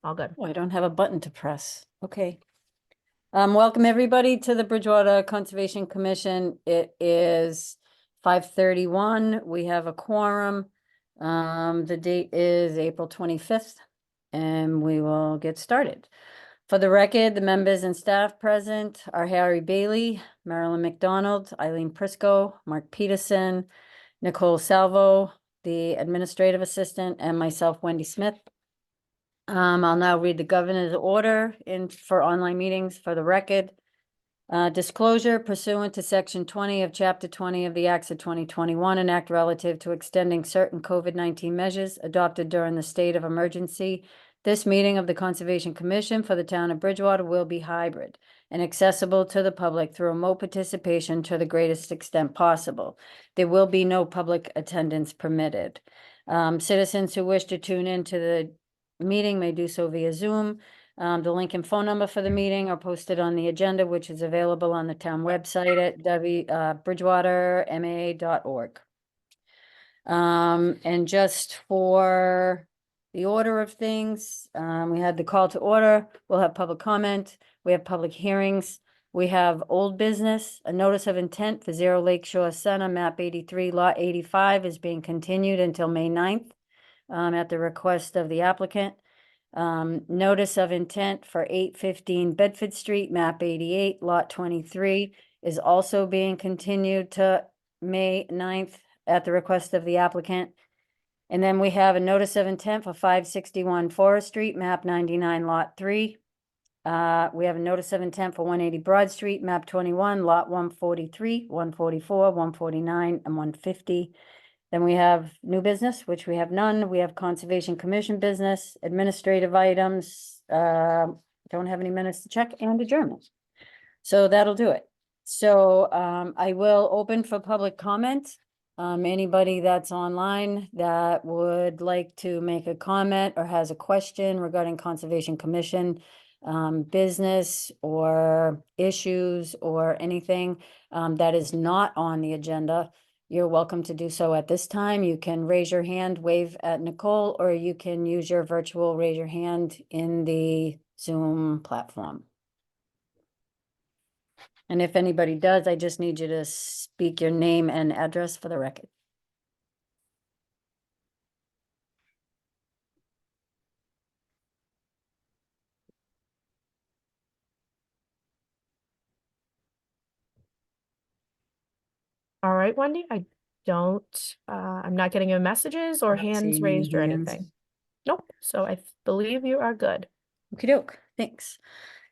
All good. Oh, I don't have a button to press. Okay. Welcome everybody to the Bridgewater Conservation Commission. It is 5:31. We have a quorum. The date is April 25th, and we will get started. For the record, the members and staff present are Harry Bailey, Marilyn McDonald, Eileen Prisco, Mark Peterson, Nicole Salvo, the administrative assistant, and myself, Wendy Smith. I'll now read the governor's order for online meetings for the record. Disclosure pursuant to section 20 of chapter 20 of the Acts of 2021, an act relative to extending certain COVID-19 measures adopted during the state of emergency. This meeting of the Conservation Commission for the town of Bridgewater will be hybrid and accessible to the public through remote participation to the greatest extent possible. There will be no public attendance permitted. Citizens who wish to tune into the meeting may do so via Zoom. The link and phone number for the meeting are posted on the agenda, which is available on the town website at bridgewaterma.org. And just for the order of things, we had the call to order. We'll have public comment. We have public hearings. We have old business. A notice of intent for 0 Lakeshore Center, map 83, lot 85 is being continued until May 9th. At the request of the applicant. Notice of intent for 815 Bedford Street, map 88, lot 23 is also being continued to May 9th at the request of the applicant. And then we have a notice of intent for 561 Forest Street, map 99, lot 3. We have a notice of intent for 180 Broad Street, map 21, lot 143, 144, 149, and 150. Then we have new business, which we have none. We have Conservation Commission business, administrative items. Don't have any minutes to check, and adjournment. So that'll do it. So I will open for public comment. Anybody that's online that would like to make a comment or has a question regarding Conservation Commission business or issues or anything that is not on the agenda, you're welcome to do so at this time. You can raise your hand, wave at Nicole, or you can use your virtual raise your hand in the Zoom platform. And if anybody does, I just need you to speak your name and address for the record. All right, Wendy, I'm not getting any messages or Not hands seeing any raised or hands. anything. Nope, so I believe you are good. Okey-doke, thanks.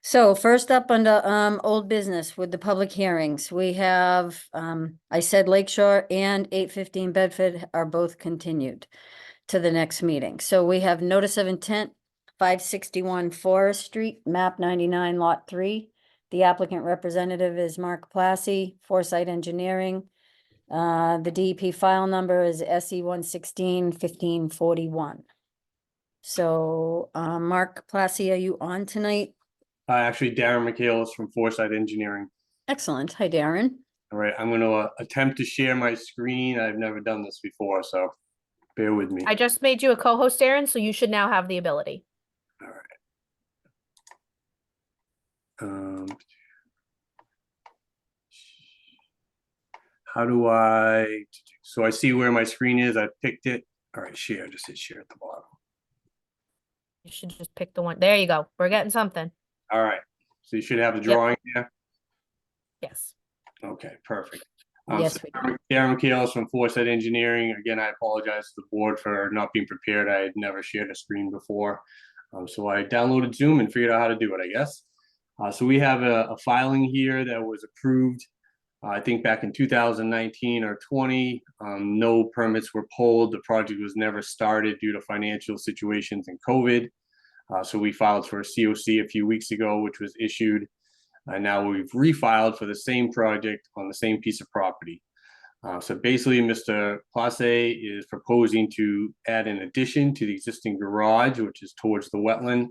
So first up under old business with the public hearings, we have, I said Lakeshore and 815 Bedford are both continued to the next meeting. So we have notice of intent, 561 Forest Street, map 99, lot 3. The applicant representative is Mark Plassey, Foresight Engineering. The DEP file number is SE 116-1541. So, Mark Plassey, are you on tonight? Actually, Darren Michaelis from Foresight Engineering. Excellent. Hi, Darren. All right, I'm going to attempt to share my screen. I've never done this before, so bear with me. I just made you a co-host, Aaron, so you should now have the ability. All right. How do I? So I see where my screen is. I picked it. All right, share. Just hit share at the bottom. You should just pick the one. There you go. We're getting something. All right. So you should have the drawing here. Yes. Okay, perfect. Yes, So we Darren Michaelis from Foresight Engineering. Again, I apologize to the board for not being prepared. I had never shared a screen before. So I downloaded Zoom and figured out how to do it, I guess. So we have a filing here that was approved, I think back in 2019 or 20. No permits were pulled. The project was never started due to financial situations and COVID. So we filed for a COC a few weeks ago, which was issued. And now we've refiled for the same project on the same piece of property. So basically, Mr. Plasse is proposing to add an addition to the existing garage, which is towards the wetland.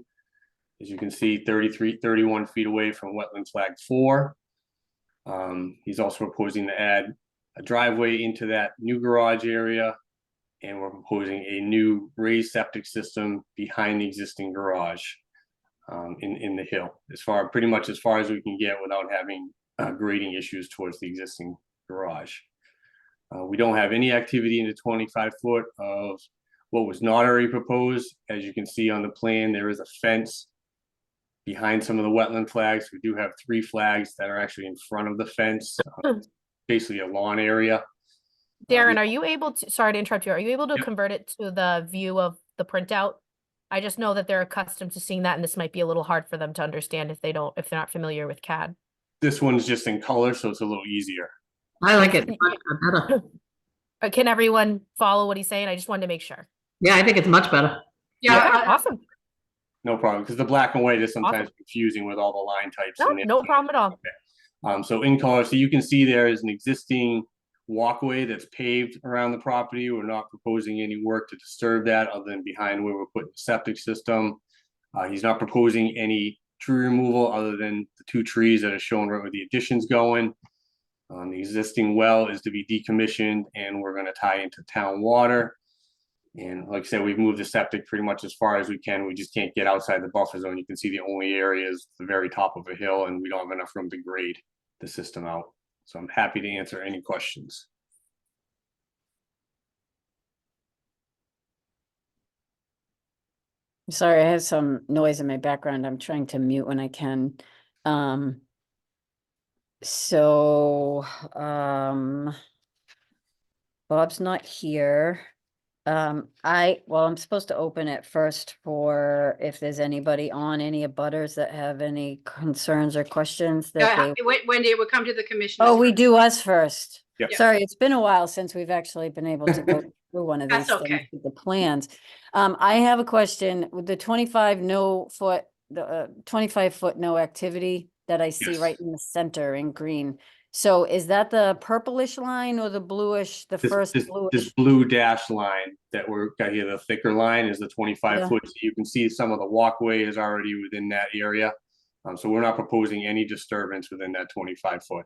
As you can see, 31 feet away from wetland flag 4. He's also proposing to add a driveway into that new garage area. And we're proposing a new raised septic system behind the existing garage in the hill, pretty much as far as we can get without having grading issues towards the existing garage. We don't have any activity in the 25-foot of what was not already proposed. As you can see on the plan, there is a fence behind some of the wetland flags. We do have 3 flags that are actually in front of the fence, basically a lawn area. Darren, are you able to, sorry to interrupt you, are you able to Yep. convert it to the view of the printout? I just know that they're accustomed to seeing that, and this might be a little hard for them to understand if they're not familiar with CAD. This one's just in color, so it's a little easier. I like it much better. Can everyone follow what he's saying? I just wanted to make sure. Yeah, I think it's much better. Okay, Yeah, awesome. No problem, because the black and white is sometimes confusing with all the line types. No, in there. no problem at all. So in color, so you can see there is an existing walkway that's paved around the property. We're not proposing any work to disturb that other than behind where we're putting the septic system. He's not proposing any tree removal other than the 2 trees that are shown right where the addition's going. The existing well is to be decommissioned and we're gonna tie into town water. And like I said, we've moved the septic pretty much as far as we can. We just can't get outside the buffer zone. You can see the only area is the very top of a hill and we don't have enough room to grade the system out. So I'm happy to answer any questions. Sorry, I have some noise in my background. I'm trying to mute when I can. So, Bob's not here. I'm supposed to open it first for if there's anybody on, any abutters that have any concerns or questions that they. Wendy, it would come to the commission. Oh, we do us first. Yep. Sorry, it's been a while since we've actually been able to go through one of these That's things okay. with the plans. I have a question with the 25-foot no activity that I see Yes. right in the center in green. So is that the purplish line or the bluish, the first bluish? This blue dash line that we're got here, the thicker line is the 25-foot. So you can see some of the walkway is already within that area. So we're not proposing any disturbance within that 25-foot.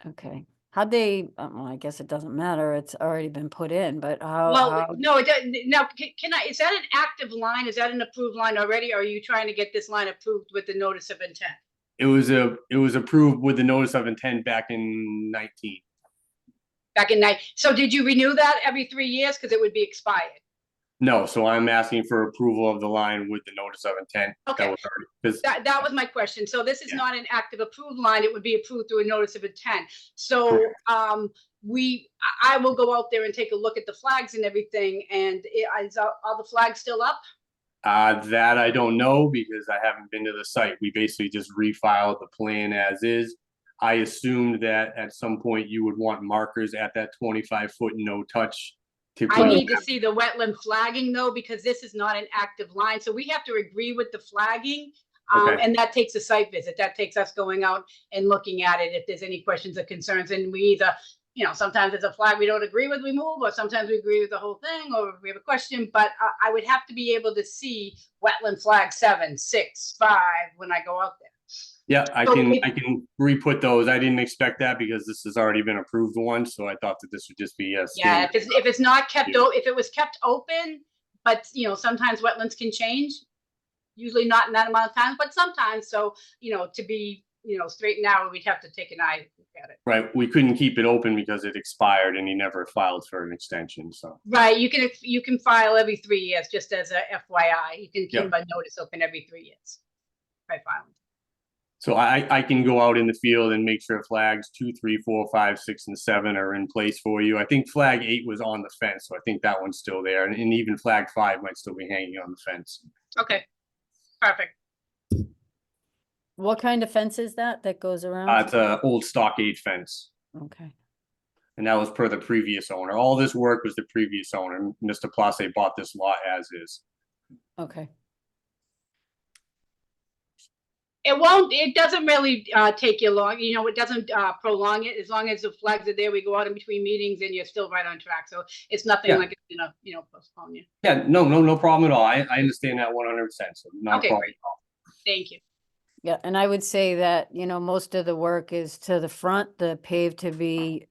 Okay. How'd they, well, I guess it doesn't matter. It's already been put in, but how? Well, no, it doesn't. Now, can I, is that an active line? Is that an approved line already? Or are you trying to get this line approved with the notice of intent? It was approved with the notice of intent back in 19. Back in night. So did you renew that every 3 years? Because it would be expired. No, so I'm asking for approval of the line with the notice of intent. Okay. That was already, 'cause That was my question. So this is Yeah. not an active approved line. It would be approved through a notice of intent. So Correct. I will go out there and take a look at the flags and everything. And is all the flags still up? that I don't know because I haven't been to the site. We basically just refiled the plan as is. I assumed that at some point you would want markers at that 25-foot no touch. I need to see the wetland flagging though, because this is not an active line. So we have to agree with the flagging. Okay. And that takes a site visit. That takes us going out and looking at it if there's any questions or concerns. And we either, sometimes there's a flag we don't agree with, we move, or sometimes we agree with the whole thing, or if we have a question. But I would have to be able to see wetland flag 7, 6, 5 when I go out there. Yeah, I So can re-put those. I didn't expect that because this has already been approved once, so I thought that this would just be a Yeah, standard. if it's not kept, Yeah. if it was kept open, but sometimes wetlands can change. Usually not in that amount of time, but sometimes. So to be straight and narrow, we'd have to take an eye look at it. Right, we couldn't keep it open because it expired and he never filed for an extension, so. Right, you can file every 3 years, just as a FYI. You can Yep. keep a notice open every 3 years by filing. So I can go out in the field and make sure flags 2, 3, 4, 5, 6, and 7 are in place for you. I think flag 8 was on the fence, so I think that one's still there. And even flag 5 might still be hanging on the fence. Okay, perfect. What kind of fence is that goes around? It's an old stockade fence, Okay. and that was per the previous owner. All this work was the previous owner. Mr. Place bought this lot as is. Okay. It doesn't really take you long. It doesn't prolong it. As long as the flags are there, we go out in between meetings and you're still right on track. So it's nothing Yeah. like it's gonna postpone you. Yeah, no problem at all. I understand that 100%, so not a Okay, problem great. at all. Thank you. Yeah, and I would say that, most of the work is to the front, the paved to be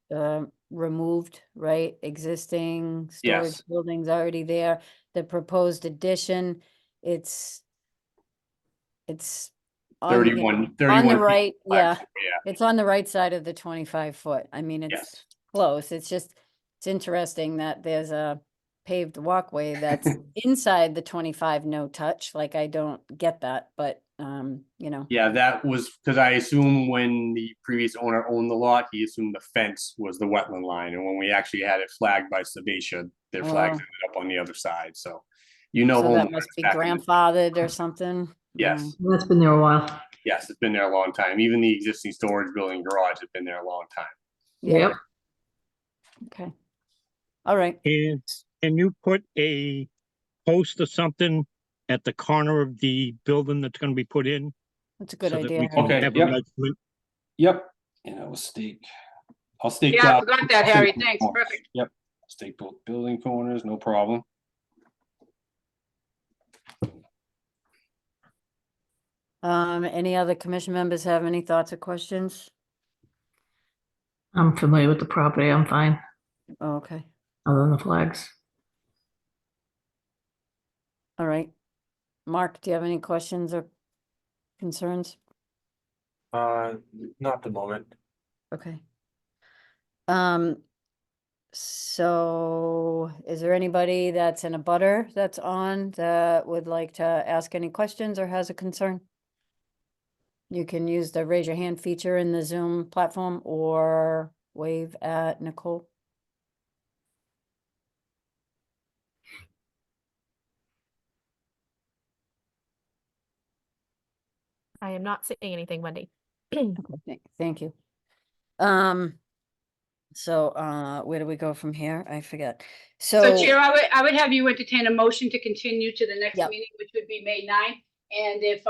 removed, right? Existing storage Yes. buildings already there. The proposed addition, it's on, you know, 31, on the 31 feet, right, yeah. 5 yeah, It's on the right side of the 25-foot. I mean, it's yes. close. It's just, it's interesting that there's a paved walkway that's inside the 25 no touch. Like, I don't get that, but, you know, Yeah, that was because I assume when the previous owner owned the lot, he assumed the fence was the wetland line. And when we actually had it flagged by Sebacia, their flags Oh. ended up on the other side. So, you know, so that homeowners must be back in the- grandfathered or something. Yes, That's been there a while. yes, it's been there a long time. Even the existing storage building garage has been there a long time. Yeah. Yep. Okay. All right. And can you put a post or something at the corner of the building that's gonna be put in? That's a good so that idea. we Harry. can Okay, have a yep. measurement? Yep, and I will stake. I'll stake. Yeah, I forgot that, I'll stake Harry. both Thanks. corners. Perfect. Yep, stake both building corners, no problem. Any other commission members have any thoughts or questions? I'm familiar with the property. I'm fine, Oh, okay. other than the flags. All right. Mark, do you have any questions or concerns? Not at the moment. Okay. So is there anybody that's in a butter that's on that would like to ask any questions or has a concern? You can use the raise your hand feature in the Zoom platform or wave at Nicole. I am not saying anything, Wendy. Thank you. Where do we go from here? I forget. So Chair, I would have you entertain a motion to continue to the next Yep. meeting, which would be May 9th. And if,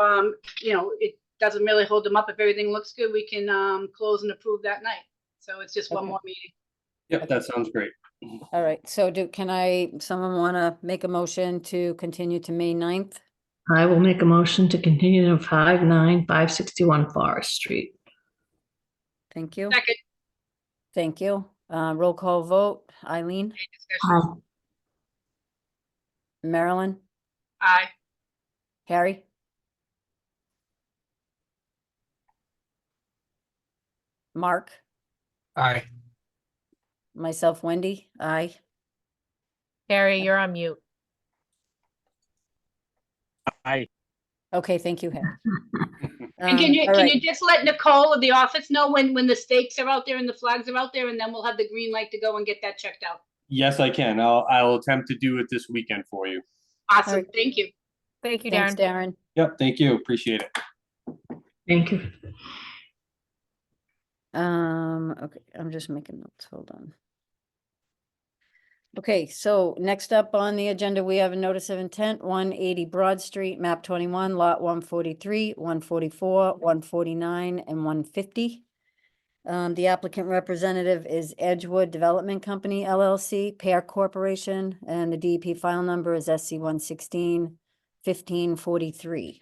you know, it doesn't really hold them up, if everything looks good, we can, close and approve that night. So it's just one Okay. more meeting. Yep, that sounds great. All right, so someone want to make a motion to continue to May 9th? I will make a motion to continue to 59561 Forest Street. Thank you. Second, Thank you. Roll call vote. Eileen, any discussion? Aye. Marilyn, Aye. Harry? Mark, Aye. myself, Wendy, aye. Harry, you're on mute. Okay, thank you, Harry. And can you, all can right. you just let Nicole of the office know when the stakes are out there and the flags are out there, and then we'll have the green light to go and get that checked out. Yes, I can. I will attempt to do it this weekend for you. Awesome, Alright. thank you. Thank you, Thanks, Darren. Darren. Yep, thank you. Appreciate it. Thank you. Okay, I'm just making notes, hold on. Okay, so next up on the agenda, we have a notice of intent, 180 Broad Street, map 21, lot 143, 144, 149, and 150. The applicant representative is Edgewood Development Company LLC, Pear Corporation, and the DEP file number is SC 116-1543.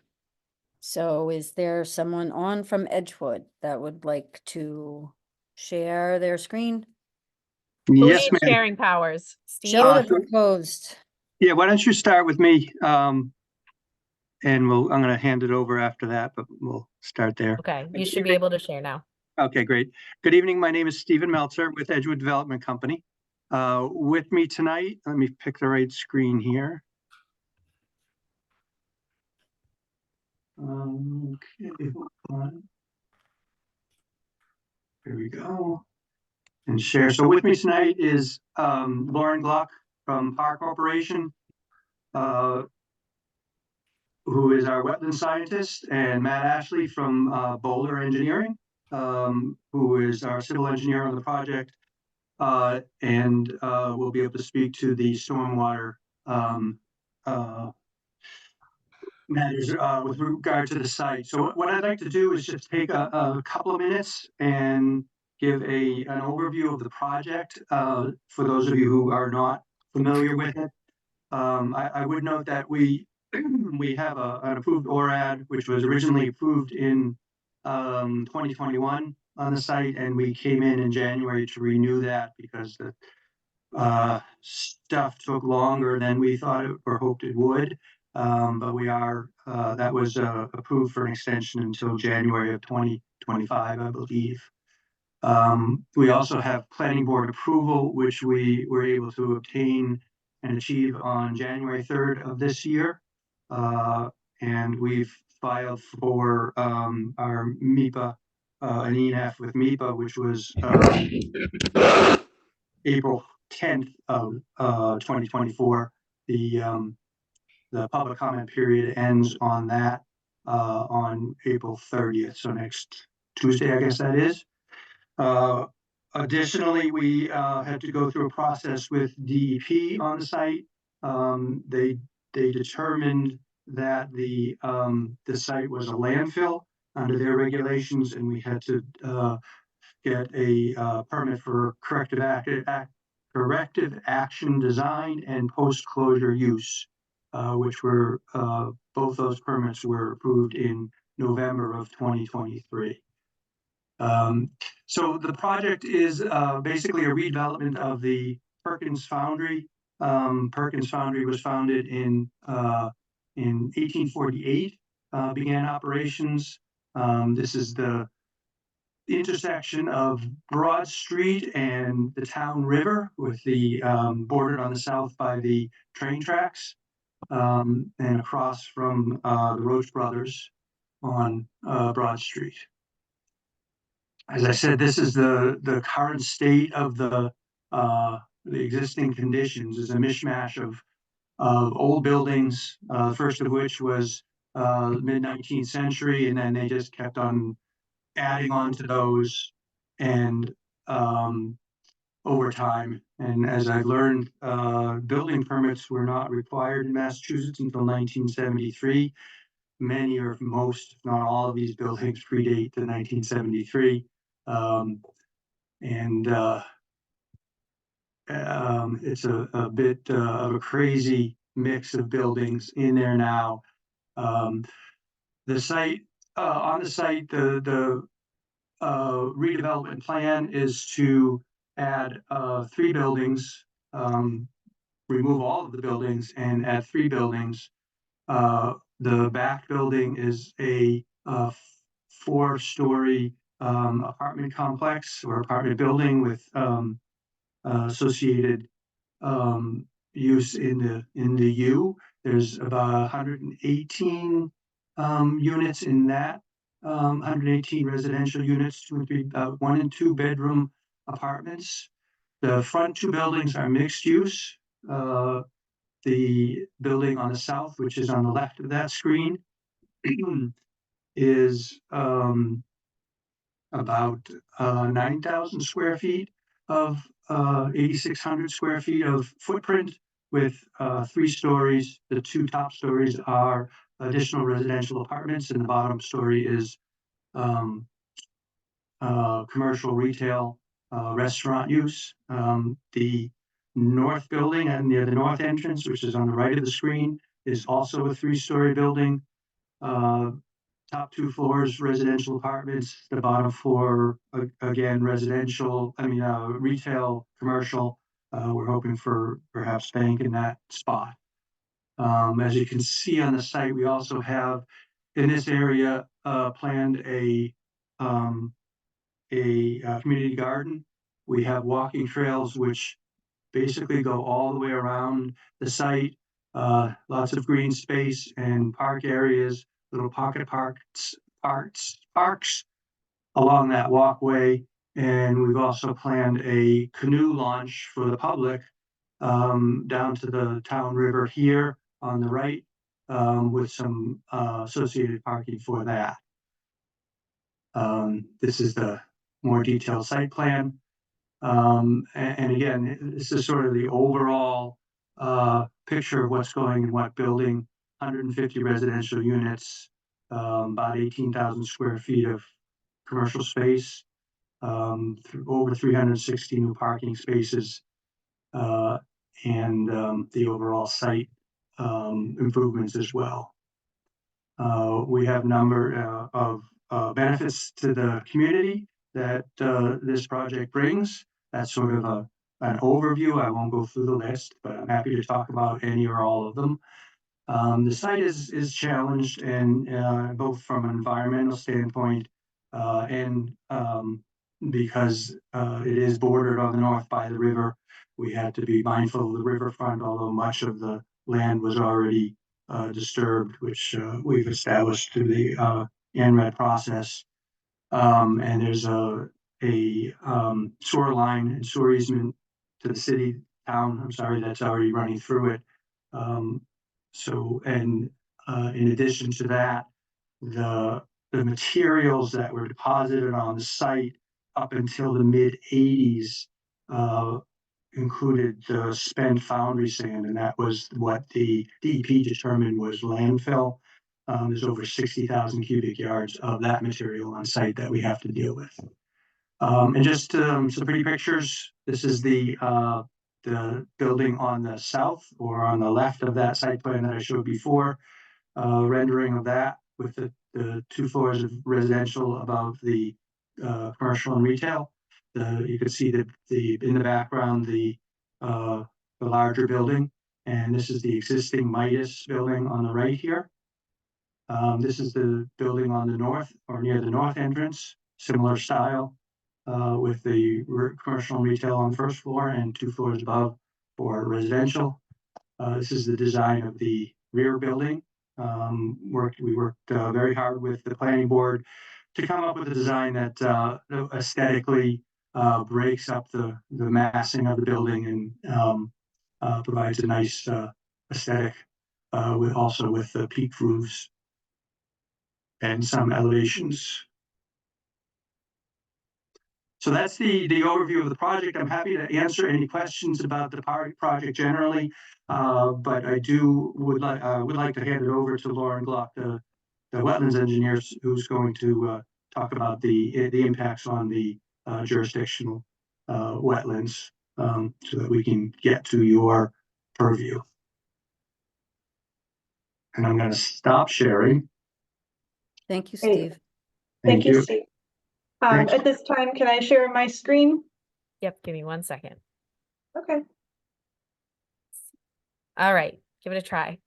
So is there someone on from Edgewood that would like to share their screen? Who Yes, needs ma'am. sharing powers? Steve? Show the proposed. Yeah, why don't you start with me? And I'm gonna hand it over after that, but we'll start there. Okay, you should be able to share now. Okay, great. Good evening. My name is Stephen Meltzer with Edgewood Development Company. With me tonight, let me pick the right screen here. Okay, hold on. Here we go. And share. So with me tonight is Lauren Gluck from Par Corporation, who is our wetland scientist, and Matt Ashley from Boulder Engineering, who is our civil engineer on the project, and will be able to speak to the stormwater matters with regard to the site. So what I'd like to do is just take a couple of minutes and give an overview of the project for those of you who are not familiar with it. I would note that we have an approved ORAD, which was originally approved in 2021, on the site, and we came in January to renew that because the stuff took longer than we thought it or hoped it would. But we are, that was approved for an extension until January of 2025, I believe. We also have planning board approval, which we were able to obtain and achieve on January 3rd of this year. And we've filed for our MIPA, an ENF with MIPA, which was April 10th of 2024. The public comment period ends on that on April 30th, so next Tuesday, I guess that is. Additionally, we had to go through a process with DEP on the site. They determined that the site was a landfill under their regulations, and we had to get a permit for corrective action design and post-closure use, which were both those permits were approved in November of 2023. So the project is basically a redevelopment of the Perkins Foundry. Perkins Foundry was founded in 1848, began operations. This is the intersection of Broad Street and the town river, with the bordered on the south by the train tracks, and across from the Roach Brothers on Broad Street. As I said, this is the current state of the existing conditions. Is a mishmash of old buildings, first of which was mid-19th century, and then they just kept on adding on to those, and over time. And as I've learned, building permits were not required in Massachusetts until 1973. Many or most, if not all, of these buildings predate the 1973. It's a bit of a crazy mix of buildings in there now. The site, on the site, the redevelopment plan is to add 3 buildings, remove all of the buildings and add 3 buildings. The back building is a 4-story apartment complex or apartment building with associated use in the U. There's about 118 units in that, 118 residential units, 2 and 3, 1 and 2 bedroom apartments. The front 2 buildings are mixed use. The building on the south, which is on the left of that screen, is about 9,000 square feet of 8,600 square feet of footprint, with 3 stories. The 2 top stories are additional residential apartments, and the bottom story is commercial retail restaurant use. The north building and near the north entrance, which is on the right of the screen, is also a 3-story building. Top 2 floors residential apartments. The bottom floor again residential. Retail, commercial. We're hoping for perhaps bank in that spot. As you can see on the site, we also have in this area planned a community garden. We have walking trails which basically go all the way around the site. Lots of green space and park areas, little pocket parks along that walkway. And we've also planned a canoe launch for the public down to the town river here on the right, with some associated parking for that. This is the more detailed site plan. And again, this is sort of the overall picture of what's going in what building. 150 residential units, about 18,000 square feet of commercial space, over 360 new parking spaces, and the overall site improvements as well. We have a number of benefits to the community. that this project brings. That's sort of an overview. I won't go through the list, but I'm happy to talk about any or all of them. The site is challenged, and both from an environmental standpoint and because it is bordered on the north by the river. We had to be mindful of the riverfront, although much of the land was already disturbed, which we've established through the ANRAD process. And there's a sewer line and sewer easement to the city town, I'm sorry, that's already running through it. So, and in addition to that, the materials that were deposited on the site up until the mid-80s included the spent foundry sand, and that was what the DEP determined was landfill. There's over 60,000 cubic yards of that material on site that we have to deal with. And just some pretty pictures. This is the building on the south or on the left of that site plan that I showed before. Rendering of that with the 2 floors of residential above the commercial and retail. You can see that in the background the larger building, and this is the existing Midas building on the right here. This is the building on the north or near the north entrance, similar style, with the commercial and retail on the first floor and 2 floors above for residential. This is the design of the rear building. We worked very hard with the planning board to come up with a design that aesthetically breaks up the massing of the building and provides a nice aesthetic with the peaked roofs and some elevations. So that's the overview of the project. I'm happy to answer any questions about the project generally, but I would like to hand it over to Lauren Gluck, the wetlands engineer, who's going to talk about the impacts on the jurisdictional wetlands, so that we can get to your purview. And I'm going to stop sharing. Thank you, Great. Steve. Thank you, Steve. Thanks. At this time, can I share my screen? Yep, give me 1 second. Okay. All right, give it a try.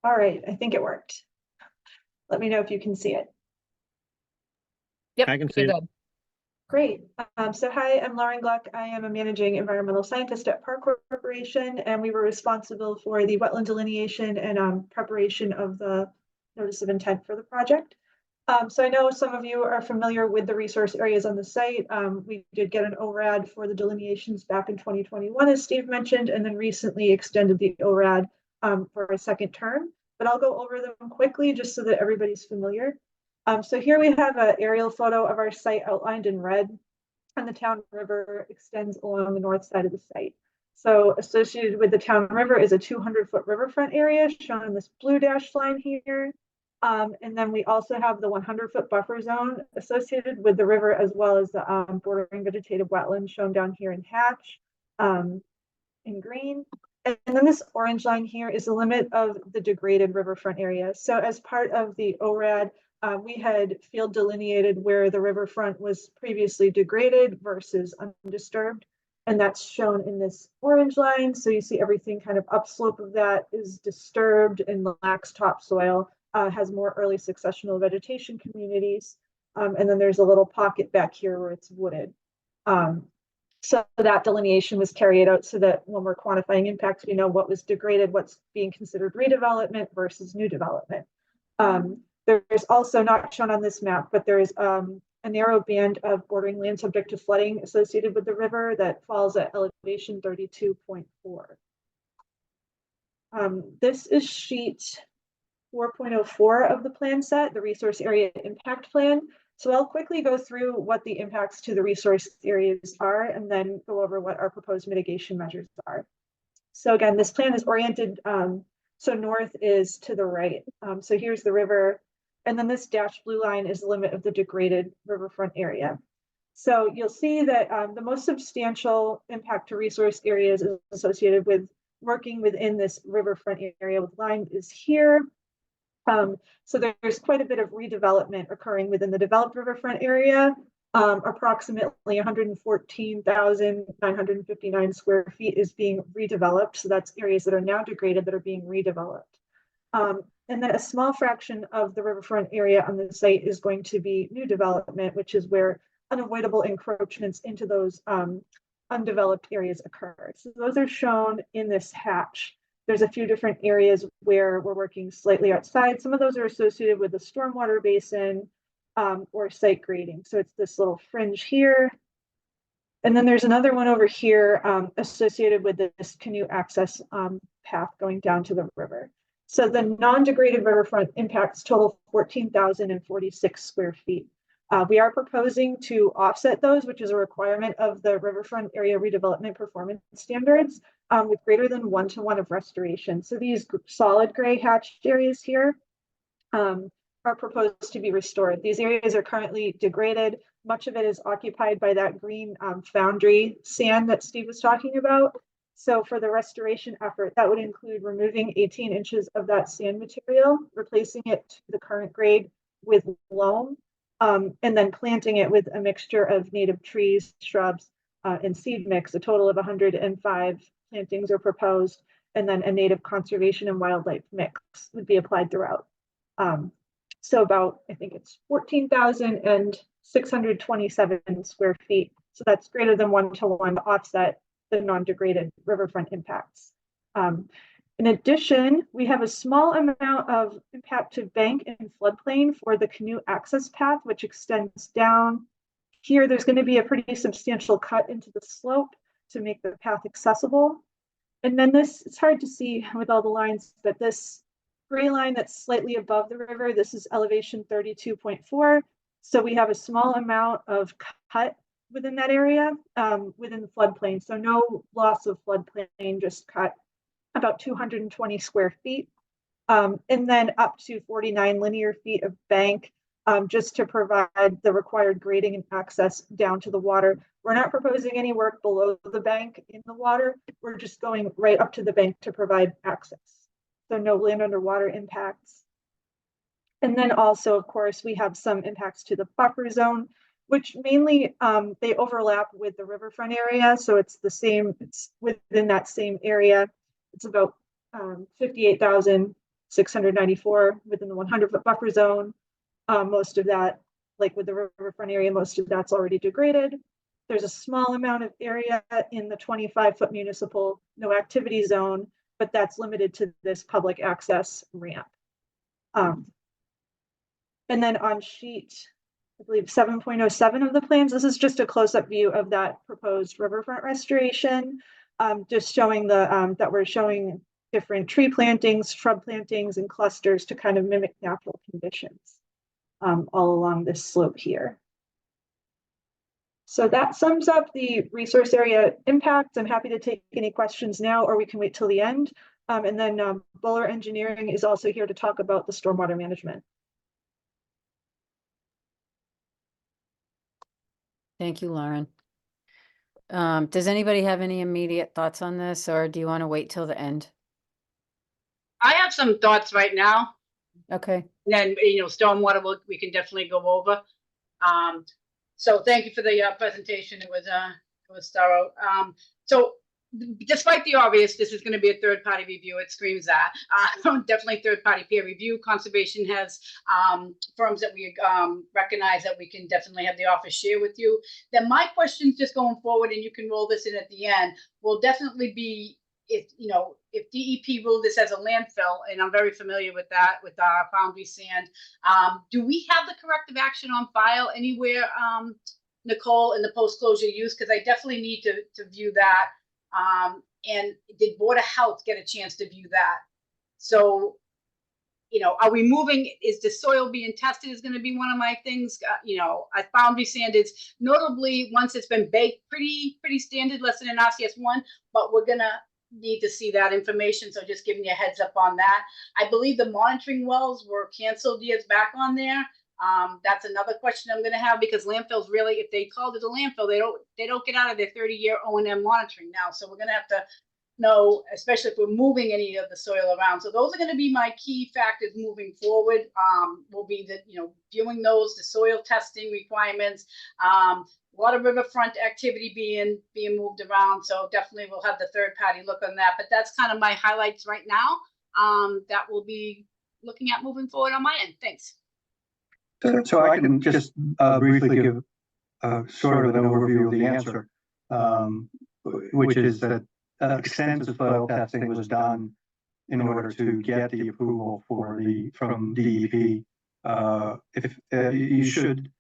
All right, I think it worked. Let me know if you can see it. Yep, I can see you're it. good. Great. So hi, I'm Lauren Gluck. I am a managing environmental scientist at Park Corporation, and we were responsible for the wetland delineation and preparation of the notice of intent for the project. So I know some of you are familiar with the resource areas on the site. We did get an ORAD for the delineations back in 2021, as Steve mentioned, and then recently extended the ORAD for a second term. But I'll go over them quickly just so that everybody's familiar. So here we have an aerial photo of our site outlined in red, and the town river extends along the north side of the site. So associated with the town river is a 200-foot riverfront area shown in this blue dashed line here. And then we also have the 100-foot buffer zone associated with the river, as well as the bordering vegetative wetlands shown down here in hatch in green. And then this orange line here is the limit of the degraded riverfront area. So as part of the ORAD, we had field delineated where the riverfront was previously degraded versus undisturbed. And that's shown in this orange line. So you see everything kind of upslope of that is disturbed and lacks topsoil, has more early successional vegetation communities. And then there's a little pocket back here where it's wooded. So that delineation was carried out so that when we're quantifying impacts, we know what was degraded, what's being considered redevelopment versus new development. There's also, not shown on this map, but there is a narrow band of bordering land subject to flooding associated with the river that falls at elevation 32.4. This is sheet 4.04 of the plan set, the resource area impact plan. So I'll quickly go through what the impacts to the resource areas are and then go over what our proposed mitigation measures are. So again, this plan is oriented, so north is to the right. So here's the river, and then this dashed blue line is the limit of the degraded riverfront area. So you'll see that the most substantial impact to resource areas is associated with working within this riverfront area with line is here. So there's quite a bit of redevelopment occurring within the developed riverfront area. Approximately 114,959 square feet is being redeveloped. So that's areas that are now degraded that are being redeveloped. And then a small fraction of the riverfront area on the site is going to be new development, which is where unavoidable encroachments into those undeveloped areas occur. So those are shown in this hatch. There's a few different areas where we're working slightly outside. Some of those are associated with the stormwater basin or site grading. So it's this little fringe here. And then there's another one over here associated with this canoe access path going down to the river. So the non-degraded riverfront impacts total 14,046 square feet. We are proposing to offset those, which is a requirement of the Riverfront Area Redevelopment Performance Standards, with greater than 1-to-1 of restoration. So these solid gray hatched areas here are proposed to be restored. These areas are currently degraded. Much of it is occupied by that green foundry sand that Steve was talking about. So for the restoration effort, that would include removing 18 inches of that sand material, replacing it to the current grade with loam, and then planting it with a mixture of native trees, shrubs, and seed mix. A total of 105 plantings are proposed, and then a native conservation and wildlife mix would be applied throughout. So about, I think it's 14,627 square feet. So that's greater than 1-to-1 to offset the non-degraded riverfront impacts. In addition, we have a small amount of impact to bank and floodplain for the canoe access path, which extends down. Here, there's going to be a pretty substantial cut into the slope to make the path accessible. And then this, it's hard to see with all the lines, but this gray line that's slightly above the river, this is elevation 32.4. So we have a small amount of cut within that area, within the floodplain. So no loss of floodplain, just cut about 220 square feet. And then up to 49 linear feet of bank, just to provide the required grading and access down to the water. We're not proposing any work below the bank in the water. We're just going right up to the bank to provide access. So no land underwater impacts. And then also, of course, we have some impacts to the buffer zone, which mainly they overlap with the riverfront area. So it's the same, it's within that same area. It's about 58,694 within the 100-foot buffer zone. Most of that, like with the riverfront area, most of that's already degraded. There's a small amount of area in the 25-foot municipal no activity zone, but that's limited to this public access ramp. And then on sheet, I believe 7.07 of the plans, this is just a close-up view of that proposed riverfront restoration, just showing the that we're showing different tree plantings, shrub plantings, and clusters to kind of mimic natural conditions all along this slope here. So that sums up the resource area impacts. I'm happy to take any questions now, or we can wait till the end. And then Buller Engineering is also here to talk about the stormwater management. Thank you, Lauren. Does anybody have any immediate thoughts on this, or do you want to wait till the end? I have some thoughts right now. Okay. And then, you know, stormwater, we can definitely go over. So thank you for the presentation. It was thorough. So despite the obvious, this is going to be a third-party review. It screams that. Definitely third-party peer review. Conservation has firms that we recognize that we can definitely have the office share with you. Then my questions just going forward, and you can roll this in at the end, will definitely be if DEP ruled this as a landfill, and I'm very familiar with that, with our foundry sand, do we have the corrective action on file anywhere, Nicole, in the post-closure use? Because I definitely need to view that. And did Board of Health get a chance to view that? So, you know, are we moving? Is the soil being tested is going to be one of my things. You know, I foundry sand is notably, once it's been baked, pretty standard, less than an RCS1, but we're going to need to see that information. So just giving you a heads up on that. I believe the monitoring wells were canceled years back on there. That's another question I'm going to have, because landfills really, if they called it a landfill, they don't get out of their 30-year O&M monitoring now. So we're going to have to know, especially if we're moving any of the soil around. So those are going to be my key factors moving forward. Will be the, viewing those, the soil testing requirements, a lot of riverfront activity being moved around. So definitely we'll have the third party look on that. But that's kind of my highlights right now. That we'll be looking at moving forward on my end. Thanks. So I can just briefly give sort of an overview of the answer, which is that extensive soil testing was done in order to get the approval from DEP. If you should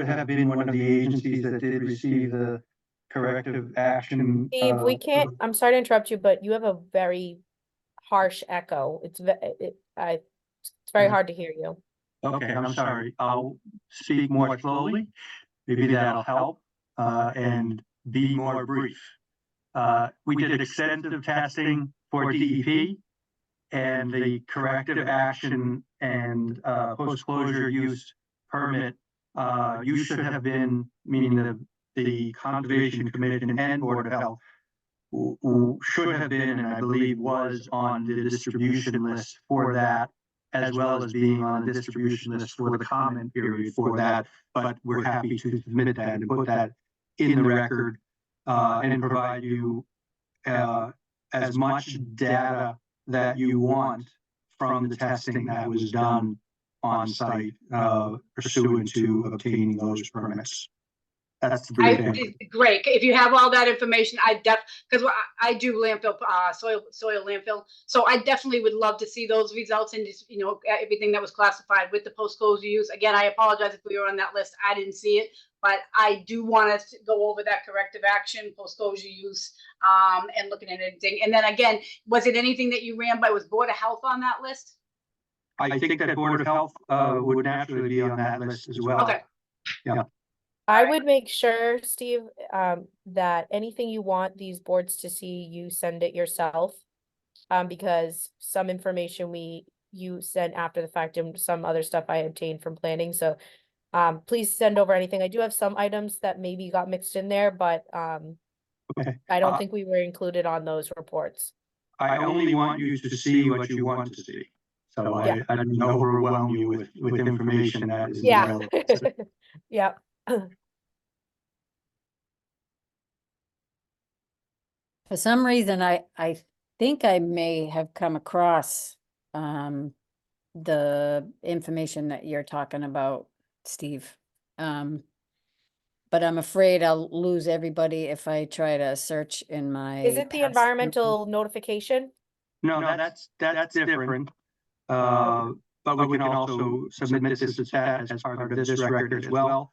have been one of the agencies that did receive the corrective action. Steve, we can't, I'm sorry to interrupt you, but you have a very harsh echo. It's very hard to hear you. Okay, I'm sorry. I'll speak more slowly. Maybe that'll help and be more brief. We did extensive testing for DEP, and the corrective action and post-closure use permit. You should have been, meaning the Conservation Commission and Board of Health, who should have been, and I believe was on the distribution list for that, as well as being on the distribution list for the comment period for that. But we're happy to submit that and put that in the record and provide you as much data that you want from the testing that was done on site pursuant to obtaining those permits. That's the brief answer. Great. If you have all that information, because I do landfill, soil landfill. So I definitely would love to see those results and just, everything that was classified with the post-closure use. Again, I apologize if we were on that list. I didn't see it, but I do want us to go over that corrective action, post-closure use, and looking at anything. And then again, was it anything that you ran by, was Board of Health on that list? I think that Board of Health would naturally be on that list as well. Okay. Yeah. I would make sure, Steve, that anything you want these boards to see, you send it yourself. Because some information you sent after the fact and some other stuff I obtained from planning. So please send over anything. I do have some items that maybe got mixed in there, but Okay. I don't think we were included on those reports. I only want you to see what you want to see. So Yeah. I didn't overwhelm you with information that is Yeah. irrelevant. Yeah. For some reason, I think I may have come across the information that you're talking about, Steve. But I'm afraid I'll lose everybody if I try to search in my. Is it the past- environmental notification? No, that's different. But we can also submit this as part of this record as well.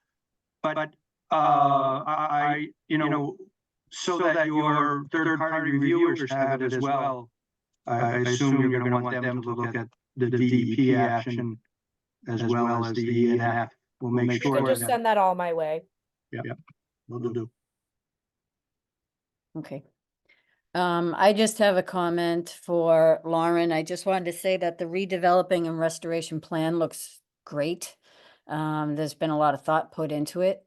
But I so that your third-party reviewers have it as well. I assume you're going to want them to look at the DEP action as well as the ENF. We'll make You sure can just that. send that all my way. Yeah, we'll do. Okay. I just have a comment for Lauren. I just wanted to say that the redeveloping and restoration plan looks great. There's been a lot of thought put into it.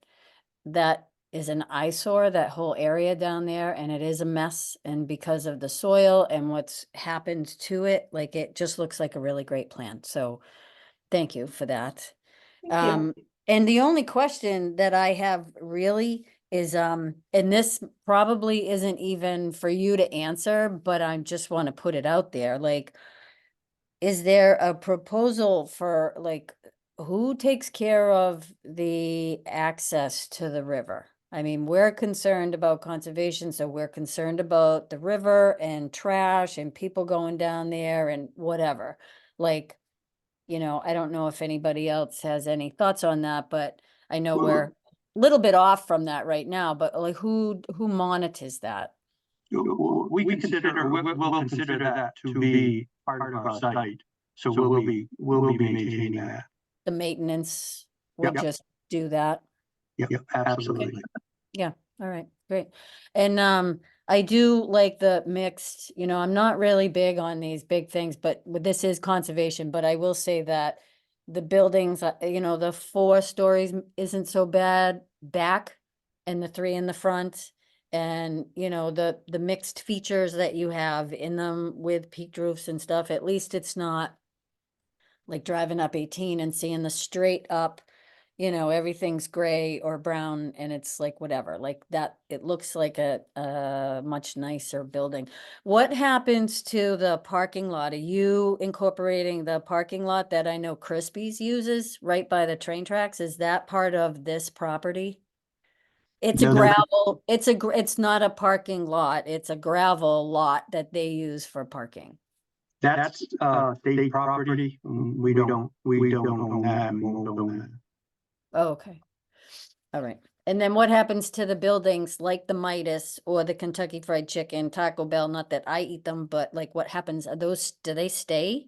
That is an eyesore, that whole area down there, and it is a mess. And because of the soil and what's happened to it, like, it just looks like a really great plan. So thank you for that. And the only question that I have really is, and this probably isn't even for you to answer, but I just want to put it out there. Like, is there a proposal for, like, who takes care of the access to the river? I mean, we're concerned about conservation, so we're concerned about the river and trash and people going down there and whatever. Like, I don't know if anybody else has any thoughts on that, but I know we're a little bit off from that right now, but like, who monitors that? We'll consider that to be part of our site. So we'll be maintaining that. The maintenance will Yep. just do that. Yep, absolutely. All right, great. And I do like the mixed, I'm not really big on these big things, but this is conservation, but I will say that the buildings, the 4 stories isn't so bad back and the 3 in the front. and, you know, the mixed features that you have in them with peaked roofs and stuff, at least it's not like driving up 18 and seeing the straight up, you know, everything's gray or brown and it's like whatever, like that, it looks like a much nicer building. What happens to the parking lot? Are you incorporating the parking lot that I know Crispy's uses right by the train tracks? Is that part of this property? It's a No, no. gravel, it's not a parking lot, it's a gravel lot that they use for parking. That's, state property. We don't own that. We won't own that. Oh, okay. All right. And then what happens to the buildings like the Midas or the Kentucky Fried Chicken, Taco Bell? Not that I eat them, but like what happens? Are those, do they stay?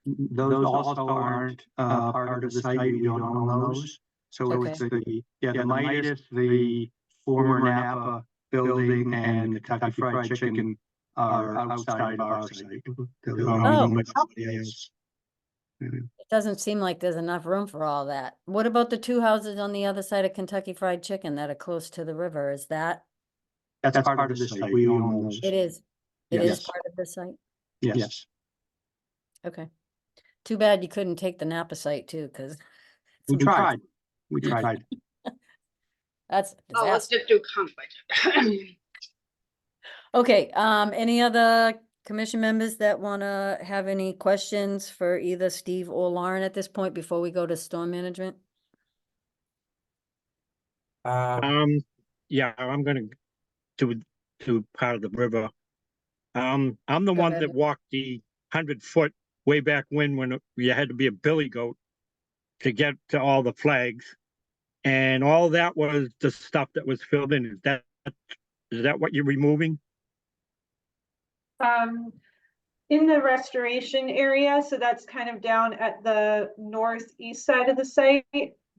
Those also aren't, part of the site. We don't own those. So it's the Midas, the former Napa building and the Kentucky Fried Chicken are outside of our site. They're owned by somebody else. It doesn't seem like there's enough room for all that. What about the two houses on the other side of Kentucky Fried Chicken that are close to the river? Is that? That's part of the site. We own those. It is. It is Yes. part of the site? Yes. Okay. Too bad you couldn't take the Napa site too, because We tried. We tried. that's a Oh, let's disaster. just do conflict. Okay, any other commission members that wanna have any questions for either Steve or Lauren at this point before we go to storm management? Yeah, I'm gonna do part of the river. I'm the Go one ahead. that walked the 100-foot way back when you had to be a billy goat to get to all the flags. And all that was the stuff that was filled in. Is that what you're removing? In the restoration area, so that's kind of down at the northeast side of the site.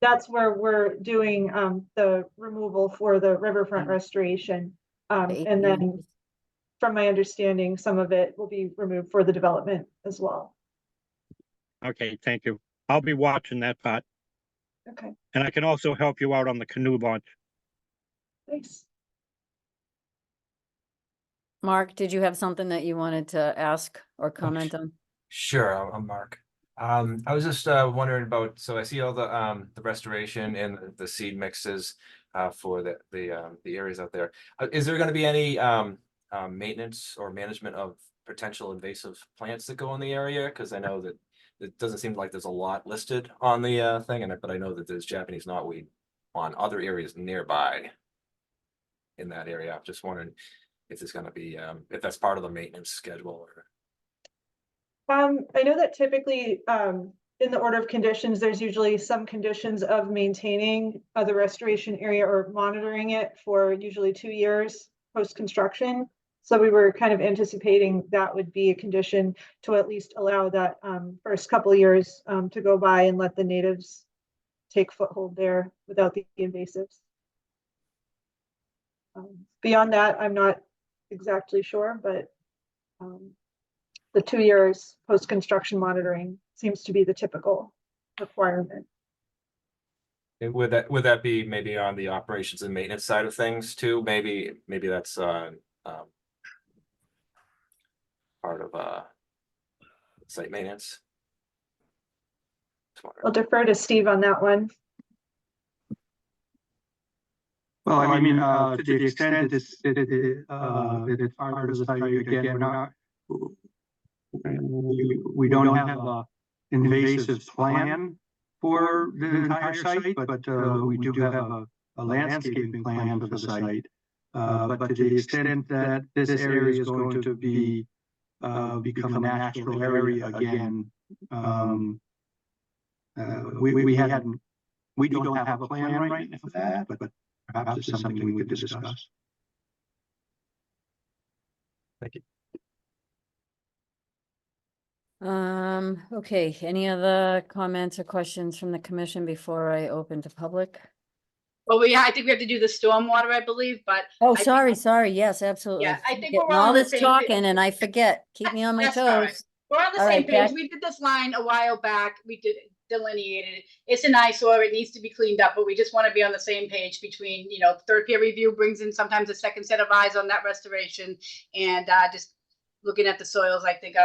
That's where we're doing the removal for the riverfront restoration. And then from my understanding, some of it will be removed for the development as well. Okay, thank you. I'll be watching that part. Okay, And I can also help you out on the canoe launch. thanks. Mark, did you have something that you wanted to ask or comment on? Sure, I'm Mark. I was just wondering about, so I see all the restoration and the seed mixes for the areas out there. Is there going to be any maintenance or management of potential invasive plants that go in the area? Because I know that it doesn't seem like there's a lot listed on the thing, but I know that there's Japanese knotweed on other areas nearby in that area. I'm just wondering if there's going to be if that's part of the maintenance schedule or. I know that typically, in the order of conditions, there's usually some conditions of maintaining the restoration area or monitoring it for usually 2 years post-construction. So we were kind of anticipating that would be a condition to at least allow that first couple of years to go by and let the natives take foothold there without the invasives. Beyond that, I'm not exactly sure, but the 2 years post-construction monitoring seems to be the typical requirement. And would that be maybe on the operations and maintenance side of things too? Maybe that's part of site maintenance. I'll defer to Steve on that one. Well, I mean, to the extent that it's part of the site, again, we don't have a invasive plan for the entire site, but we do have a landscaping plan for the site. But to the extent that this area is going to be become a natural area again, we don't have a plan right now for that, but perhaps it's something we could discuss. Thank you. Okay, any other comments or questions from the commission before I open to public? Well, I think we have to do the stormwater, I believe, but. Oh, I sorry, think- sorry. Yes, absolutely. Yeah, I think Getting we're all on the this same talking and I forget. Keep me on my That's all right. toes. We're on the All same right, page. Jack. We did this line a while back. We did delineated. It's an eyesore. It needs to be cleaned up, but we just want to be on the same page between, third peer review brings in sometimes a second set of eyes on that restoration, and just looking at the soils. I think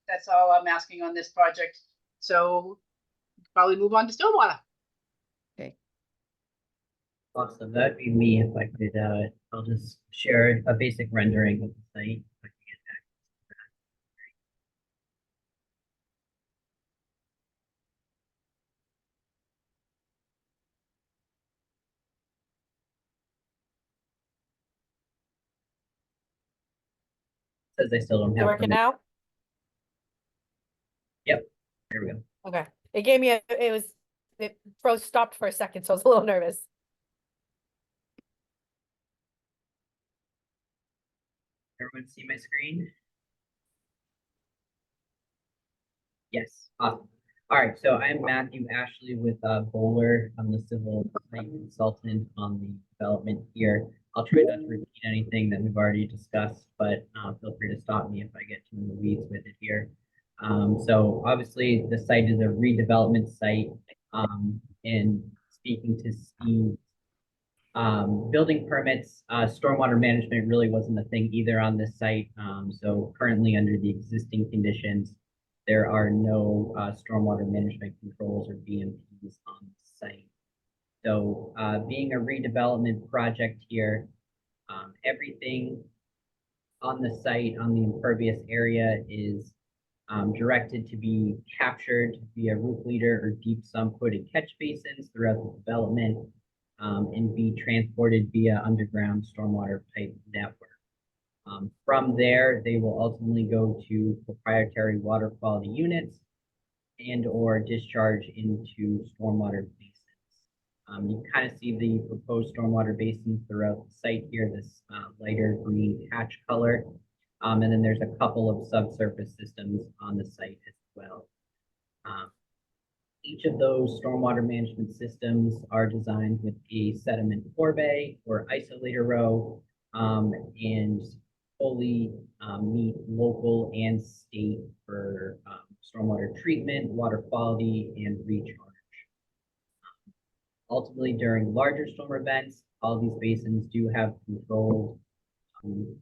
that's all I'm asking on this project. So probably move on to stormwater. Awesome, that'd be me if I could, I'll just share a basic rendering of the site. If I can get access to that. Says I still don't You have. working permission. now? There we go. Okay. It gave me it froze, stopped for a second, so I was a little nervous. Everyone see my screen? Yes, awesome. All right, so I'm Matthew Ashley with Bowler. I'm the civil site consultant on the development here. I'll try not to repeat anything that we've already discussed, but feel free to stop me if I get too in the weeds with it here. So obviously the site is a redevelopment site, and speaking to Steve, building permits, stormwater management really wasn't a thing either on this site. So currently under the existing conditions, there are no stormwater management controls or BMPs on the site. So being a redevelopment project here, everything on the site, on the impervious area, is directed to be captured via roof leader or deep sump hood and catch basins throughout the development, and be transported via underground stormwater pipe network. From there, they will ultimately go to proprietary water quality units and or discharge into stormwater basins. You kind of see the proposed stormwater basins throughout the site here, this lighter green hatch color. And then there's a couple of subsurface systems on the site as well. Each of those stormwater management systems are designed with a sediment forebay or isolator row, and fully meet local and state for stormwater treatment, water quality, and recharge. Ultimately, during larger storm events, all these basins do have controlled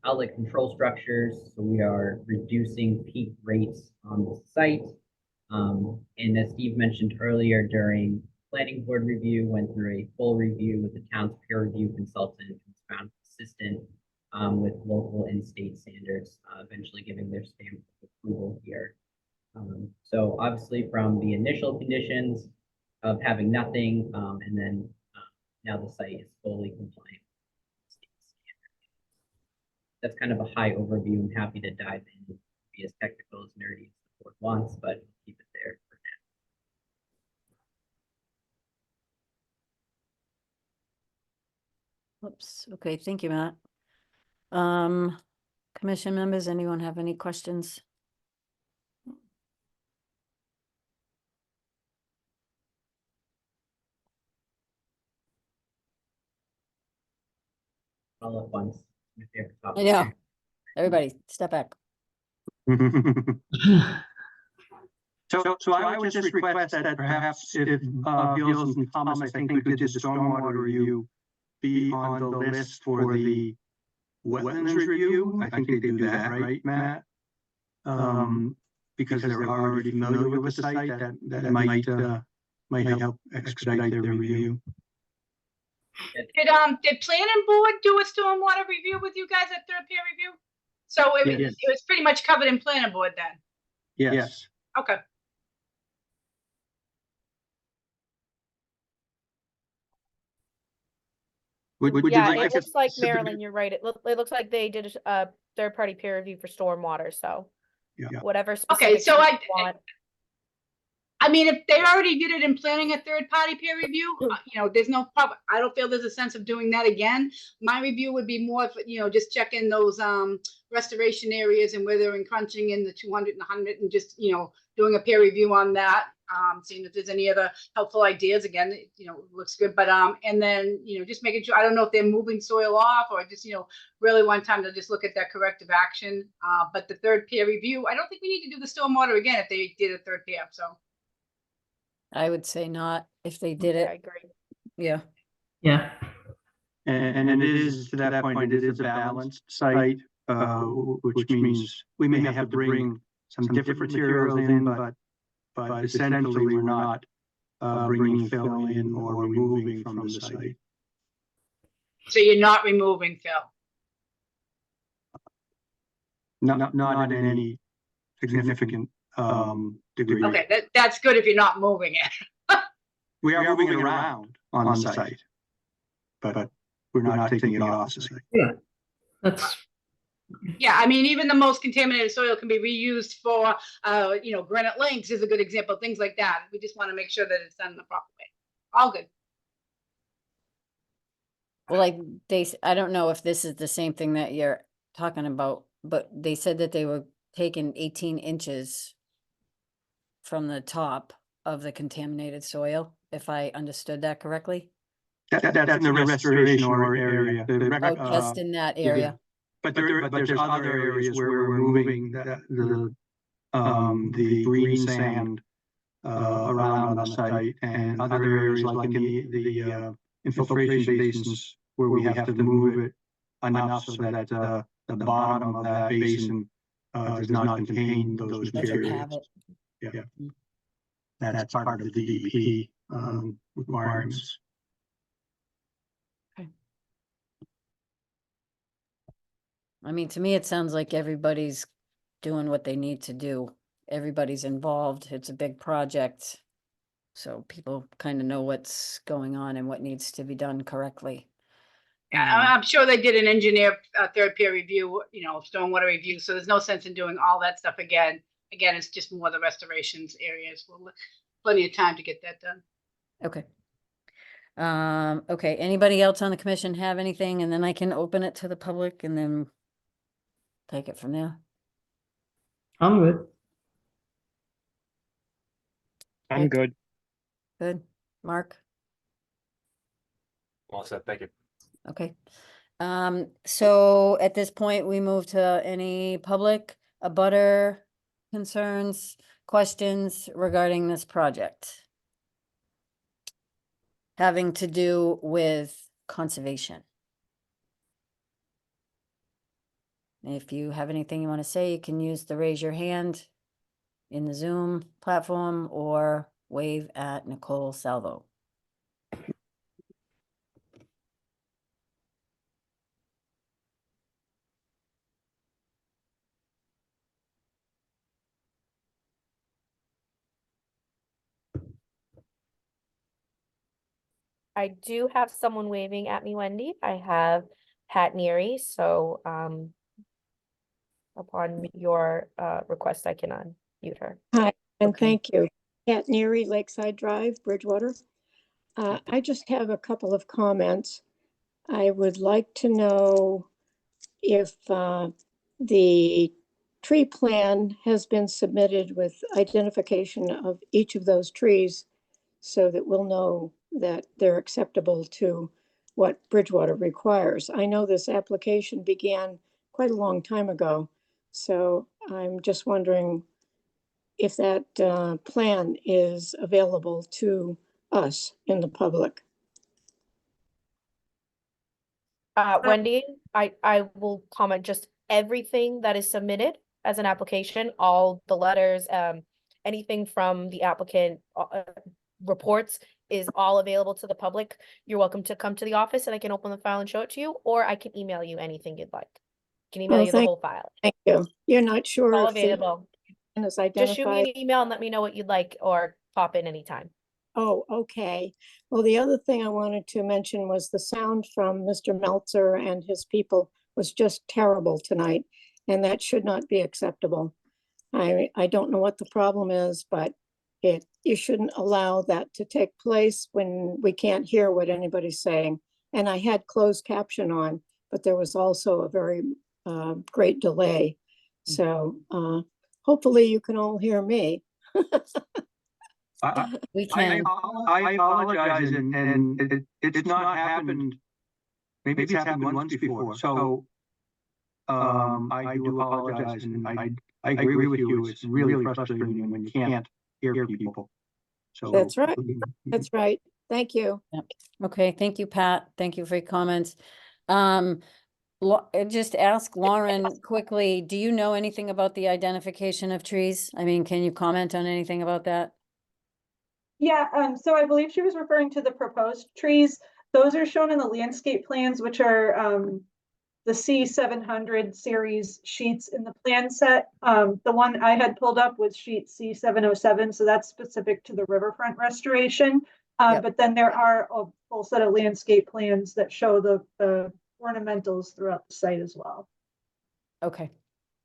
outlet control structures, so we are reducing peak rates on the site. And as Steve mentioned earlier, during planning board review, went through a full review with the town's peer review consultant, and was found consistent with local and state standards, eventually giving their stamp of approval here. So obviously from the initial conditions of having nothing, and then now the site is fully compliant. That's kind of a high overview. I'm happy to dive in, be as technical as nerdy as the board wants, but keep it there for now. Oops, okay, thank you, Matt. Commission members, anyone have any questions? All at once. My favorite topic. I know. Everybody, step back. So I would just request that perhaps if Beals and Thomas, I think we could just stormwater review be on the list for the wetlands review. I think they do that, right, Matt? Because they're already familiar with the site, that might help expedite their review. Did planning board do a stormwater review with you guys at third peer review? So it was pretty much covered in planning board then? Yes. Okay. Would you Yeah, like it looks like, submit- Marilyn, you're right. It looks like they did a third-party peer review for stormwater, so Yeah. whatever Okay, specific so you want. I mean, if they already did it in planning a third party peer review, there's no problem. I don't feel there's a sense of doing that again. My review would be more, just checking those restoration areas and where they're encroaching in the 200 and 100, and just, doing a peer review on that. Seeing if there's any other helpful ideas. Again, it looks good, but and then just making sure. I don't know if they're moving soil off or just really one time to just look at that corrective action. But the third peer review, I don't think we need to do the stormwater again if they did a third peer. So. I would say not, if they did I it, agree. yeah. Yeah, And it is, to that point, it is a balanced site, which means we may have to bring some different materials in, but essentially we're not bringing fill in or removing from the site. So you're not removing fill. Not in any significant degree. Okay, that's good if you're not moving it. We are moving it around on the site, but we're not taking it off the site. that's, Yeah, I mean, even the most contaminated soil can be reused for, granite links is a good example, things like that. We just want to make sure that it's done the proper way. All good. Well, like I don't know if this is the same thing that you're talking about, but they said that they were taking 18 inches from the top of the contaminated soil, if I understood that correctly. That's in the restoration area. Oh, just in that area. But there's other areas where we're moving the green sand around on the site, and other areas like in the infiltration basins where we have to move it enough so that the bottom of that basin does not contain those Doesn't have materials. it. Yeah. That's part of the DEP requirements. I mean, to me, it sounds like everybody's doing what they need to do. Everybody's involved. It's a big project. So people kind of know what's going on and what needs to be done correctly. Yeah, I'm sure they did an engineer, third peer review, stormwater review, so there's no sense in doing all that stuff again. Again, it's just more the restorations areas. We'll plenty of time to get that done. Okay. Okay, anybody else on the commission have anything? And then I can open it to the public and then take it from there. I'm good. I'm good. Good. Mark? Well said, thank you. Okay. So at this point, we move to any public, abutter concerns, questions regarding this project having to do with conservation. If you have anything you want to say, you can use the raise your hand in the Zoom platform or wave at Nicole Salvo. I do have someone waving at me, Wendy. I have Pat Neary, so upon your request, I can unmute her. Hi, and Okay. thank you. Pat Neary, Lakeside Drive, Bridgewater. I just have a couple of comments. I would like to know if the tree plan has been submitted with identification of each of those trees so that we'll know that they're acceptable to what Bridgewater requires. I know this application began quite a long time ago, so I'm just wondering if that plan is available to us in the public. Wendy, I will comment just everything that is submitted as an application, all the letters, anything from the applicant reports is all available to the public. You're welcome to come to the office and I can open the file and show it to you, or I can email you anything you'd like. I can email you the whole file. Thank you. You're not sure All if the available. plan is Just shoot me identified? an email and let me know what you'd like or pop in anytime. Oh, okay. Well, the other thing I wanted to mention was the sound from Mr. Meltzer and his people was just terrible tonight, and that should not be acceptable. I don't know what the problem is, but you shouldn't allow that to take place when we can't hear what anybody's saying. And I had closed caption on, but there was also a very great delay. So hopefully you can all hear me. We can. I apologize, and it's not happened. Maybe it's happened once before, so I do apologize, and I agree with you. It's really frustrating when you can't hear people. So. That's right. That's right. Thank you. Okay, thank you, Pat. Thank you for your comments. Just ask Lauren quickly, do you know anything about the identification of trees? I mean, can you comment on anything about that? Yeah, so I believe she was referring to the proposed trees. Those are shown in the landscape plans, which are the C700 series sheets in the plan set. The one I had pulled up was sheet C707, so that's specific to the riverfront restoration. Yep. But then there are a full set of landscape plans that show the ornamentals throughout the site as well. Okay,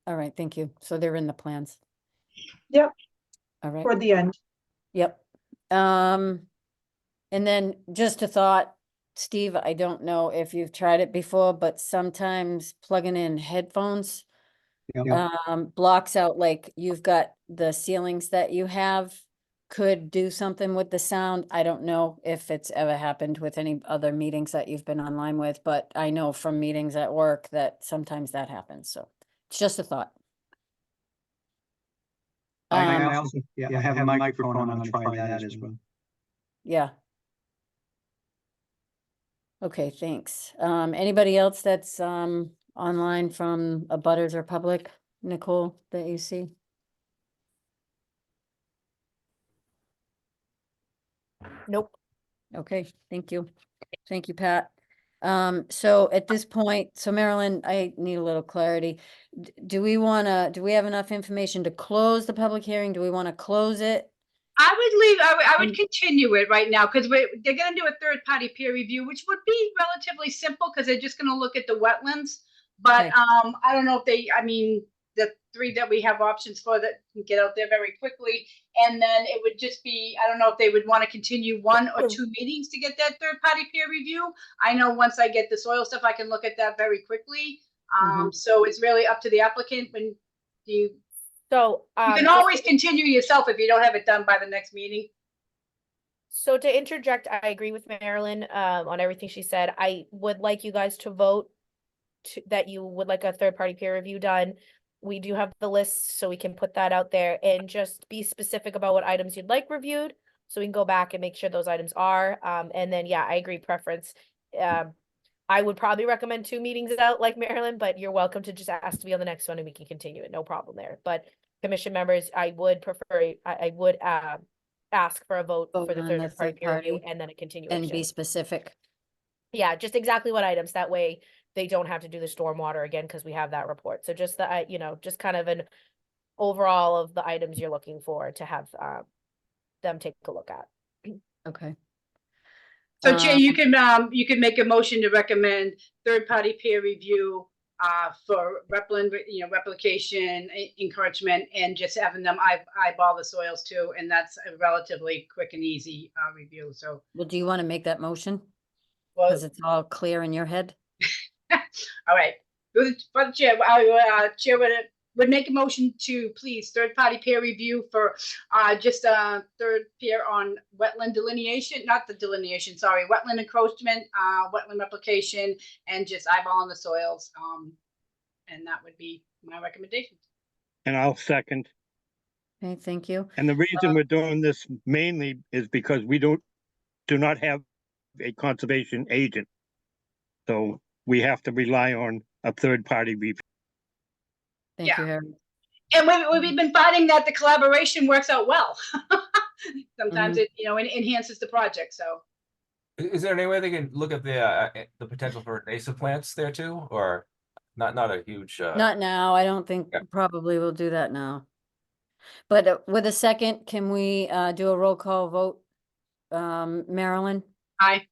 all right, thank you. So they're in the plans. Yep, All right. toward the end. Yep. And then just a thought, Steve, I don't know if you've tried it before, but sometimes plugging in headphones blocks out, like you've got the ceilings that you have could do something with the sound. I don't know if it's ever happened with any other meetings that you've been online with, but I know from meetings at work that sometimes that happens. So it's just a thought. I also, I have a microphone. I'm gonna try that as well. Yeah. Okay, thanks. Anybody else that's online from abutters or public, Nicole, that you see? Nope. Okay, thank you. Thank you, Pat. So at this point, so Marilyn, I need a little clarity. Do we have enough information to close the public hearing? Do we want to close it? I would leave, I would continue it right now because they're gonna do a third party peer review, which would be relatively simple because they're just gonna look at the wetlands. But Okay. I don't know if they, I mean, the 3 that we have options for that can get out there very quickly. And then it would just be, I don't know if they would want to continue 1 or 2 meetings to get that third party peer review. I know once I get the soil stuff, I can look at that very quickly. So it's really up to the applicant when you So, you can always continue yourself if you don't have it done by the next meeting. So to interject, I agree with Marilyn on everything she said. I would like you guys to vote that you would like a third-party peer review done. We do have the list, so we can put that out there and just be specific about what items you'd like reviewed. So we can go back and make sure those items are. And then, yeah, I agree, preference. I would probably recommend 2 meetings out like Marilyn, but you're welcome to just ask to be on the next one and we can continue it. No problem there. But commission members, I would prefer, I would ask for a vote for the on the third party peer review and then a continuation. And be specific. Yeah, just exactly what items. That way they don't have to do the stormwater again because we have that report. So just the, just kind of an overall of the items you're looking for to have them take a look at. Okay. So Chair, you can make a motion to recommend third party peer review for replication, encouragement, and just having them eyeball the soils too. And that's a relatively quick and easy review. So, Well, do you want to make that motion? well, Because it's all clear in your head? all right. For the chair, Chair would make a motion to please third party peer review for just a third peer on wetland delineation, not the delineation, sorry, wetland encroachment, wetland replication, and just eyeballing the soils. And that would be my recommendation. And I'll second. Okay, thank you. And the reason we're doing this mainly is because we do not have a conservation agent. So we have to rely on a third party review. Thank you, Harry. And we've been finding that the collaboration works out well. Sometimes it enhances the project. So Is there any way they can look at the potential for invasive plants there too, or not a huge? Not now. I don't think probably we'll do that now. But with a second, can we do a roll call vote? Marilyn? Aye.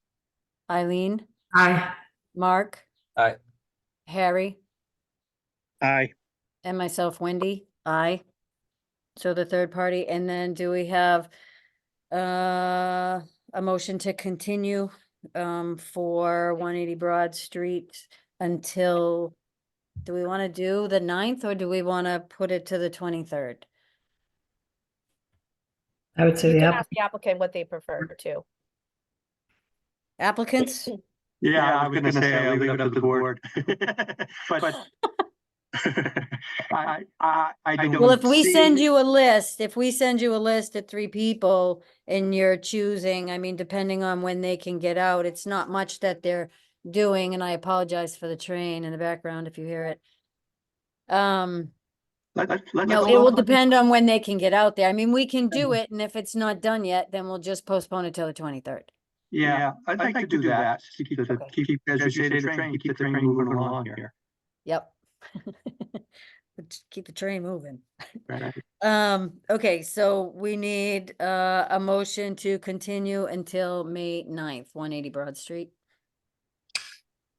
Eileen? Aye. Mark? Aye. Harry? Aye. And myself, Wendy? Aye. So the third party, and then do we have a motion to continue for 180 Broad Street until, do we want to do the 9th or do we want to put it to the 23rd? I would say You the can applicant. ask the applicant what they prefer too. Applicants? Yeah, I was gonna say, I'll leave it up to the board. But I don't. Well, if we see- send you a list, if we send you a list of 3 people and you're choosing, I mean, depending on when they can get out, it's not much that they're doing, and I apologize for the train in the background if you hear it. let's No, hold it will off on- depend on when they can get out there. I mean, we can do it, and if it's not done yet, then we'll just postpone it till the 23rd. Yeah, I'd like to do that. Keep, Okay. keep, as you say, the train, keep the train moving along here. Yep. Just keep the train moving. Right. Okay, so we need a motion to continue until May 9th, 180 Broad Street.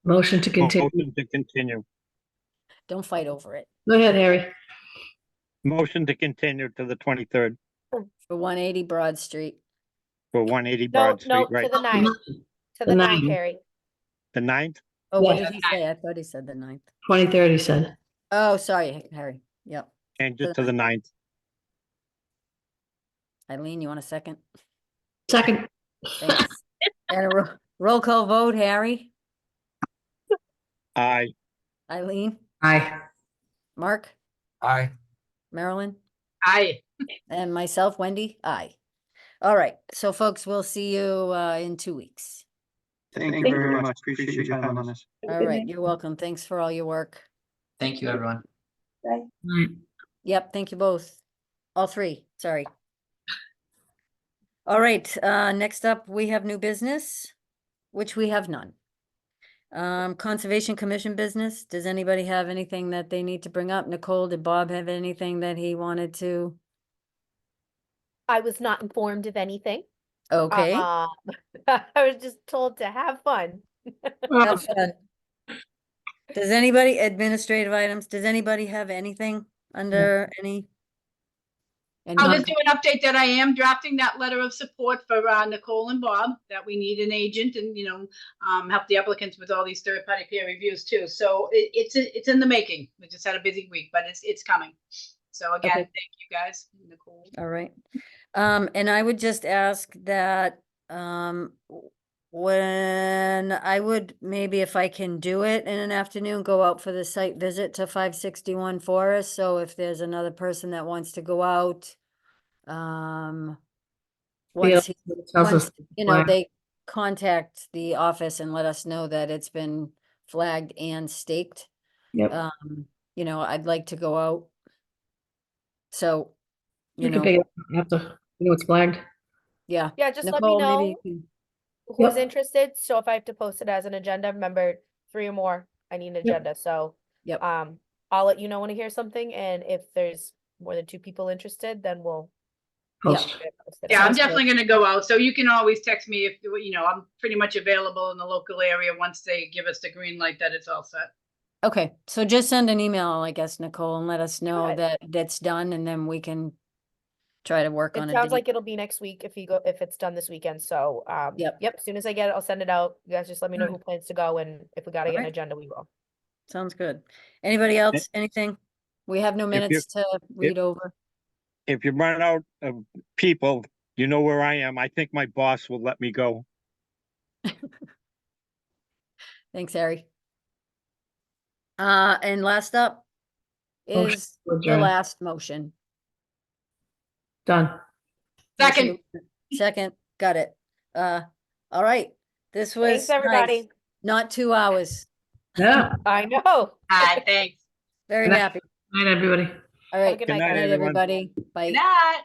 Motion to continue. Motion to continue. Don't fight over it. Go ahead, Harry. Motion to continue to the 23rd For 180 Broad Street. for 180 No, Broad no, Street, right? to the 9th. To The the 9th, 9th. Harry. The 9th? Oh, what Yeah. did he say? I thought he said the 9th. 2030 said. Oh, sorry, Harry. Yep. Change it to the 9th. Eileen, you want a second? Second. Thanks. And a roll call vote, Harry, Aye. Eileen, Aye. Mark, Aye. Marilyn, Aye. and myself, Wendy. Aye. All right, so folks, we'll see you in 2 weeks. Thank you very much. Appreciate your time on this. All right, you're welcome. Thanks for all your work. Thank you, everyone. Yep, thank you both. All 3, sorry. All right, next up, we have new business, which we have none. Conservation Commission business. Does anybody have anything that they need to bring up? Nicole, did Bob have anything that he wanted to? I was not informed of anything. Okay, I was just told to have fun. have fun. Does anybody, administrative items, does anybody have anything under any? I'll just do an update that I am drafting that letter of support for Nicole and Bob, that we need an agent and, help the applicants with all these third-party peer reviews too. So it's in the making. We just had a busy week, but it's coming. So again, Okay. thank you guys, Nicole. All right. And I would just ask that, when I would, maybe if I can do it in an afternoon, go out for the site visit to 561 Forest. So if there's another person that wants to go out, once, he- Tells us once, why. they contact the office and let us know that it's been flagged and staked. Yep. I'd like to go out. So, You can pick it up after, it's flagged. yeah. Yeah, just let me Nicole, maybe know you can- who's Yep. interested. So if I have to post it as an agenda, remember 3 or more, I need an agenda. So Yep. I'll let you know when I hear something. And if there's more than 2 people interested, then we'll Post. get it posted. Yeah, I'm Sounds good. definitely gonna go out. So you can always text me if, I'm pretty much available in the local area once they give us the green light that it's all set. Okay, so just send an email, I guess, Nicole, and let us know Got it. that that's done, and then we can try to work on It a sounds date. like it'll be next week if it's done this weekend. So Yep. as soon as I get it, I'll send it out. You guys just let me know Alright. who plans to go, and if we gotta get an Alright. agenda, we will. Sounds good. Anybody else, anything? We have no you- minutes to read over. If you run out of people, you know where I am. I think my boss will let me go. Thanks, Harry. And last up Motion is to the adjourn. last motion. Done. Second. Motion to- Second, got it. All right, this was Thanks, everybody. nice. Not 2 hours. Yeah. I know. Hi, thanks. Very Good night. happy. Night, everybody. All right, good good night, night, everyone. everybody. Bye. Good night.